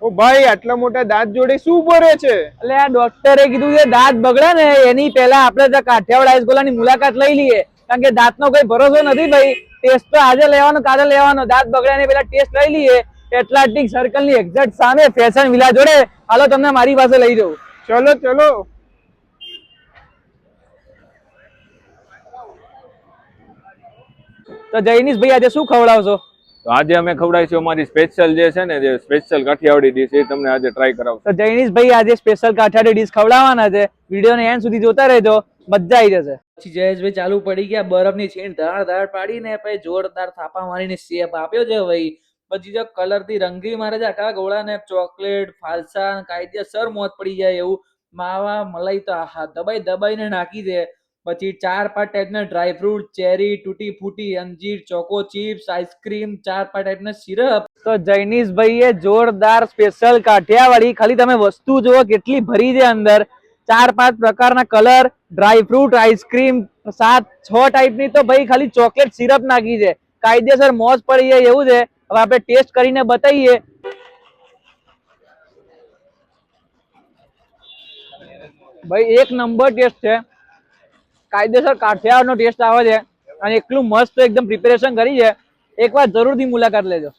ઓ ભાઈ આટલા મોટા દાંત જોડે શું ઉભો રહે છે? એટલે આ ડોક્ટરે કીધું કે દાંત બગડે ને એની પહેલા આપણે ત્યાં કાઠિયાવાડ હાઈસ્કૂલની મુલાકાત લઈ લઈએ, કારણ કે દાંતનો કોઈ ભરોસો નથી ભાઈ. ટેસ્ટ તો આજે લેવાનો કાલે લેવાનો, દાંત બગડે ને પેલા ટેસ્ટ લઈ લઈએ. એટલાન્ટિક સર્કલની એક્ઝેક્ટ સામે ફેશન વિલા જોડે. હાલો તમને મારી પાસે લઈ જાઉં. ચલો ચલો. તો જૈનિશ ભાઈ આજે શું ખવડાવશો? તો આજે અમે ખવડાવીશું અમારી સ્પેશિયલ જે છે ને, જે સ્પેશિયલ કાઠિયાવાડી ડીશ એ તમને આજે ટ્રાય કરાવશું. તો જૈનિશ ભાઈ આજે સ્પેશિયલ કાઠિયાવાડી ડીશ ખવડાવવાના છે. વિડીયોને એન્ડ સુધી જોતા રહેજો, મજા આવી જશે. પછી જયેશભાઈ ચાલુ પડી ગયા બરફની છીણ ધાર પાડીને પછી જોરદાર થાપા મારીને શેપ આપ્યો છે ભાઈ. પછી જો કલર થી રંગી મારે છે આખા ગોળાને, ચોકલેટ ફાલસા કાયદેસર મોત પડી જાય એવું માવા મલાઈ તો આહા દબાઈને નાખી દે. પછી 4-5 ટાઈપના ડ્રાયફ્રૂટ, ચેરી, તૂટી ફૂટી, અંજીર, ચોકો ચિપ્સ, આઈસ્ક્રીમ, 4-5 ટાઈપના સિરપ. તો જૈનિશ ભાઈએ જોરદાર સ્પેશિયલ કાઠિયાવાડી, ખાલી તમે વસ્તુ જુઓ કેટલી ભરી છે અંદર. 4-5 પ્રકારના કલર, ડ્રાયફ્રૂટ, આઈસ્ક્રીમ, 7-6 ટાઈપની તો ભાઈ ખાલી ચોકલેટ સિરપ નાખી છે. કાયદેસર મોજ પડી જાય એવું છે. હવે આપણે ટેસ્ટ કરીને બતાવીએ. ભાઈ એક નંબર ટેસ્ટ છે, કાયદેસર કાઠિયાવાડનો ટેસ્ટ આવે છે અને એટલું મસ્ત એકદમ પ્રિપેરેશન કરી છે. એકવાર જરૂરથી મુલાકાત લેજો.